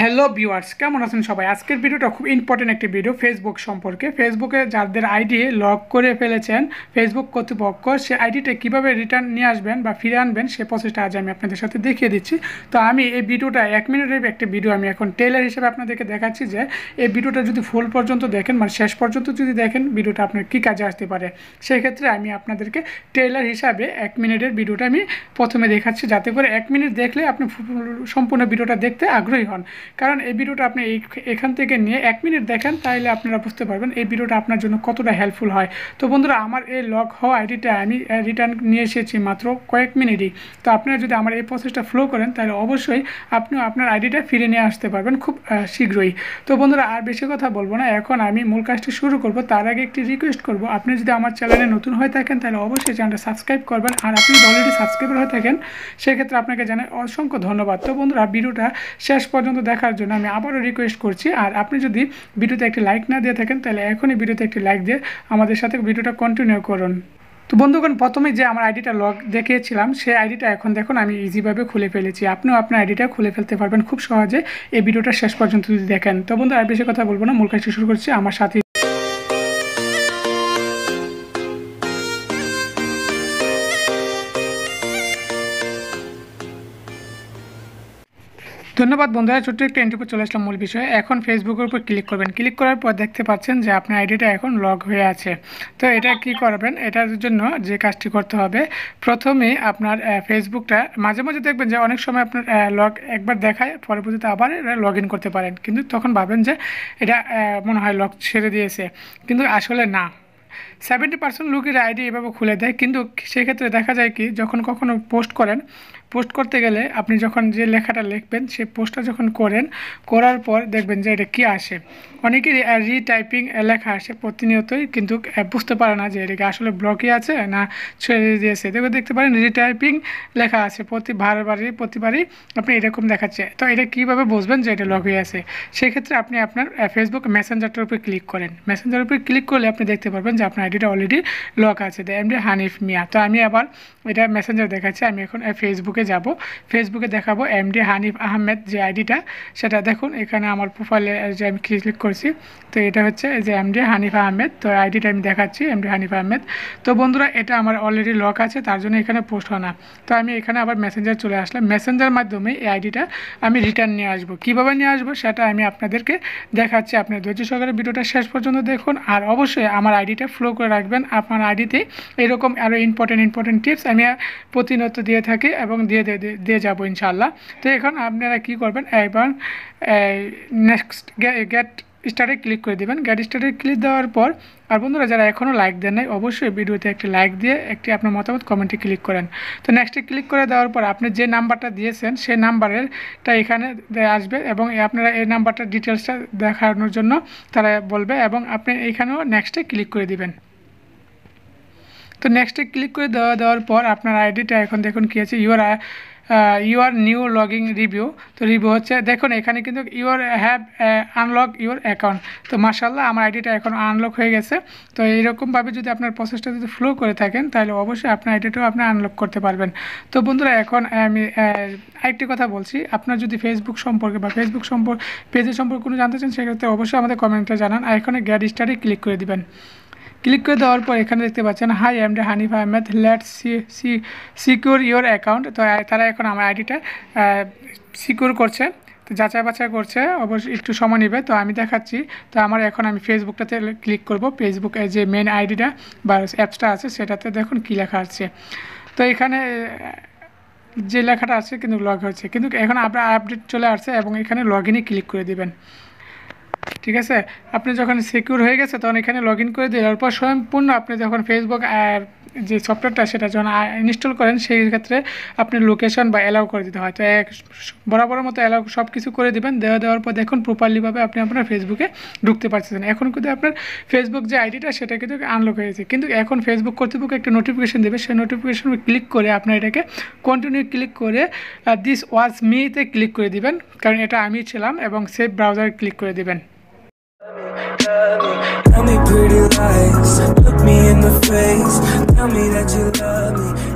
Hello viewers, কেমন আছেন সবাই? আজকের ভিডিওটা খুব ইম্পর্টেন্ট একটি ভিডিও ফেসবুক সম্পর্কে। ফেসবুকে যাদের আইডি লক করে ফেলেছেন ফেসবুক কর্তৃপক্ষ, সে আইডিটা কীভাবে রিটার্ন নিয়ে আসবেন বা ফিরে আনবেন সে প্রসেসটা আজ আমি আপনাদের সাথে দেখিয়ে দিচ্ছি। তো আমি এই ভিডিওটা 1 মিনিটের একটি ভিডিও আমি এখন টেইলার হিসেবে আপনাদেরকে দেখাচ্ছি যে এই ভিডিওটা যদি ফুল পর্যন্ত দেখেন, মানে শেষ পর্যন্ত যদি দেখেন ভিডিওটা আপনার কী কাজে আসতে পারে। সেই ক্ষেত্রে আমি আপনাদেরকে টেইলার হিসাবে 1 মিনিটের ভিডিওটা আমি প্রথমে দেখাচ্ছি, যাতে করে 1 মিনিট দেখলে আপনি সম্পূর্ণ ভিডিওটা দেখতে আগ্রহী হন। কারণ এই ভিডিওটা আপনি এখান থেকে নিয়ে 1 মিনিট দেখেন, তাহলে আপনারা বুঝতে পারবেন এই ভিডিওটা আপনার জন্য কতটা হেল্পফুল হয়। তো বন্ধুরা, আমার এই লক হওয়া আইডিটা আমি রিটার্ন নিয়ে এসেছি মাত্র কয়েক মিনিটই। তো আপনারা যদি আমার এই প্রসেসটা ফলো করেন তাহলে অবশ্যই আপনিও আপনার আইডিটা ফিরে নিয়ে আসতে পারবেন খুব শীঘ্রই। তো বন্ধুরা, আর বেশি কথা বলবো না, এখন আমি মূল কাজটি শুরু করব। তার আগে একটি রিকোয়েস্ট করব, আপনি যদি আমার চ্যানেলে নতুন হয়ে থাকেন তাহলে অবশ্যই চ্যানেলটা সাবস্ক্রাইব করবেন। আর আপনি যদি অলরেডি সাবস্ক্রাইবার হয়ে থাকেন সেক্ষেত্রে আপনাকে জানাই অসংখ্য ধন্যবাদ। তো বন্ধুরা, ভিডিওটা শেষ পর্যন্ত দেখার জন্য আমি আবারও রিকোয়েস্ট করছি। আর আপনি যদি ভিডিওতে একটি লাইক না দিয়ে থাকেন তাহলে এখনই ভিডিওতে একটি লাইক দিয়ে আমাদের সাথে ভিডিওটা কন্টিনিউ করুন। তো বন্ধুগণ, প্রথমে যে আমার আইডিটা লক দেখিয়েছিলাম সেই আইডিটা এখন দেখুন আমি ইজিভাবে খুলে ফেলেছি। আপনিও আপনার আইডিটা খুলে ফেলতে পারবেন খুব সহজে এই ভিডিওটা শেষ পর্যন্ত যদি দেখেন। তো বন্ধু, আর বেশি কথা বলবো না, মূল কাজটি শুরু করছি আমার সাথে। ধন্যবাদ বন্ধুরা, ছোট্ট একটা এন্ট্রি চলে আসলাম মূল বিষয়ে। এখন ফেসবুকের উপর ক্লিক করবেন। ক্লিক করার পর দেখতে পাচ্ছেন যে আপনার আইডিটা এখন লগ হয়ে আছে। তো এটা কি করবেন, এটার জন্য যে কাজটি করতে হবে, প্রথমে আপনার ফেসবুকটা মাঝে মাঝে দেখবেন যে অনেক সময় আপনার লগ একবার দেখায়, পরবর্তীতে আবার লগ ইন করতে পারেন, কিন্তু তখন ভাবেন যে এটা মনে হয় লক ছেড়ে দিয়েছে, কিন্তু আসলে না। 70% লোকের আইডি এভাবে খুলে দেয়। কিন্তু সেক্ষেত্রে দেখা যায় কি, যখন কখনো পোস্ট করেন, পোস্ট করতে গেলে আপনি যখন যে লেখাটা লিখবেন সেই পোস্টটা যখন করার পর দেখবেন যে এটা কী আসে, অনেকেই রিটাইপিং লেখা আসে প্রতিনিয়তই, কিন্তু বুঝতে পারে না যে এটা আসলে ব্লকই আছে না ছেড়ে দিয়েছে। দেখতে পারেন রিটাইপিং লেখা আছে প্রতিবারই আপনি এরকম দেখাচ্ছে। তো এটা কীভাবে বুঝবেন যে এটা লক হয়ে আছে? সেক্ষেত্রে আপনি আপনার ফেসবুক মেসেঞ্জারটার উপরে ক্লিক করেন। মেসেঞ্জারের উপরে ক্লিক করলে আপনি দেখতে পারবেন যে আপনার আইডিটা অলরেডি লক আছে, এমডি হানিফ মিয়া। তো আমি আবার এটা মেসেঞ্জার দেখাচ্ছি, আমি এখন ফেসবুকে যাব। ফেসবুকে দেখাবো এমডি হানিফ আহমেদ যে আইডিটা, সেটা দেখুন এখানে আমার প্রোফাইলে যে আমি ক্লিক করছি। তো এটা হচ্ছে যে এমডি হানিফ আহমেদ। তো আইডিটা আমি দেখাচ্ছি এমডি হানিফ আহমেদ। তো বন্ধুরা, এটা আমার অলরেডি লক আছে, তার জন্য এখানে পোস্ট হয় না। তো আমি এখানে আবার মেসেঞ্জার চলে আসলাম। মেসেঞ্জার মাধ্যমে এই আইডিটা আমি রিটার্ন নিয়ে আসবো। কীভাবে নিয়ে আসবো সেটা আমি আপনাদেরকে দেখাচ্ছি। আপনার ধৈর্য সহকারে ভিডিওটা শেষ পর্যন্ত দেখুন, আর অবশ্যই আমার আইডিটা ফলো করে রাখবেন। আপনার আইডিতে এরকম আরও ইম্পর্টেন্ট টিপস আমি প্রতিনিয়ত দিয়ে থাকি এবং দিয়ে যাবো ইনশাআল্লাহ। তো এখন আপনারা কি করবেন, একবার নেক্সট গেট স্টার্টে ক্লিক করে দেবেন। গেট স্টার্টে ক্লিক দেওয়ার পর, আর বন্ধুরা যারা এখনও লাইক দেন নাই অবশ্যই ভিডিওতে একটি লাইক দিয়ে একটি আপনার মতামত কমেন্টে ক্লিক করেন। তো নেক্সটে ক্লিক করে দেওয়ার পর আপনি যে নাম্বারটা দিয়েছেন সেই নাম্বারেরটা এখানে আসবে, এবং আপনারা এই নাম্বারটার ডিটেলসটা দেখানোর জন্য তারা বলবে, এবং আপনি এইখানেও নেক্সটে ক্লিক করে দিবেন। তো নেক্সটে ক্লিক করে দেওয়ার পর আপনার আইডিটা এখন দেখুন কী আছে, ইউর নিউ লগিং রিভিউ। তো রিভিউ হচ্ছে, দেখুন এখানে কিন্তু your have unlock your account. তো মাশাআল্লাহ আমার আইডিটা এখন আনলক হয়ে গেছে। তো এইরকমভাবে যদি আপনার প্রসেসটা যদি ফলো করে থাকেন তাহলে অবশ্যই আপনার আইডিটাও আপনি আনলক করতে পারবেন। তো বন্ধুরা, এখন আমি আরেকটি কথা বলছি, আপনার যদি ফেসবুক সম্পর্কে বা ফেসবুক পেজের সম্পর্কে কোনো জানতে চান সেক্ষেত্রে অবশ্যই আমাদের কমেন্টে জানান। আর এখানে গেট স্টার্টে ক্লিক করে দিবেন। ক্লিক করে দেওয়ার পর এখানে দেখতে পাচ্ছেন high MD Hanif Ahmed, let's secure your account. তো তারা এখন আমার আইডিটা সিকিউর করছে, তো যাচাই বাছাই করছে, অবশ্যই একটু সময় নেবে। তো আমি দেখাচ্ছি। তো আমি ফেসবুকটাতে ক্লিক করব। ফেসবুকে যে মেন আইডিটা বা অ্যাপসটা আছে সেটাতে দেখুন কী লেখা আছে। তো এখানে যে লেখাটা আছে কিন্তু লগ হচ্ছে, কিন্তু এখন আপনার আপডেট চলে আসছে এবং এখানে লগ ইনে ক্লিক করে দিবেন। ঠিক আছে, আপনি যখন সিকিউর হয়ে গেছে তখন এখানে লগ ইন করে দেওয়ার পর সম্পূর্ণ আপনি যখন ফেসবুক যে সফটওয়্যারটা সেটা যখন ইনস্টল করেন সেই ক্ষেত্রে আপনি লোকেশন বা অ্যালাউ করে দিতে হয়। তো বরাবরের মতো অ্যালাউ সব কিছু করে দেবেন। দেওয়ার পর দেখুন প্রপারলিভাবে আপনি আপনার ফেসবুকে ঢুকতে পারছেন। এখন কিন্তু আপনার ফেসবুক যে আইডিটা সেটা কিন্তু আনলক হয়েছে, কিন্তু এখন ফেসবুক কর্তৃপক্ষ একটা নোটিফিকেশন দেবে, সেই নোটিফিকেশন ক্লিক করে আপনার এটাকে কন্টিনিউ ক্লিক করে দিস ওয়াজ মিতে ক্লিক করে দিবেন, কারণ এটা আমি ছিলাম, এবং সেভ ব্রাউজার ক্লিক করে দিবেন। Tell me pretty lies, look me in the face, tell me that you love me.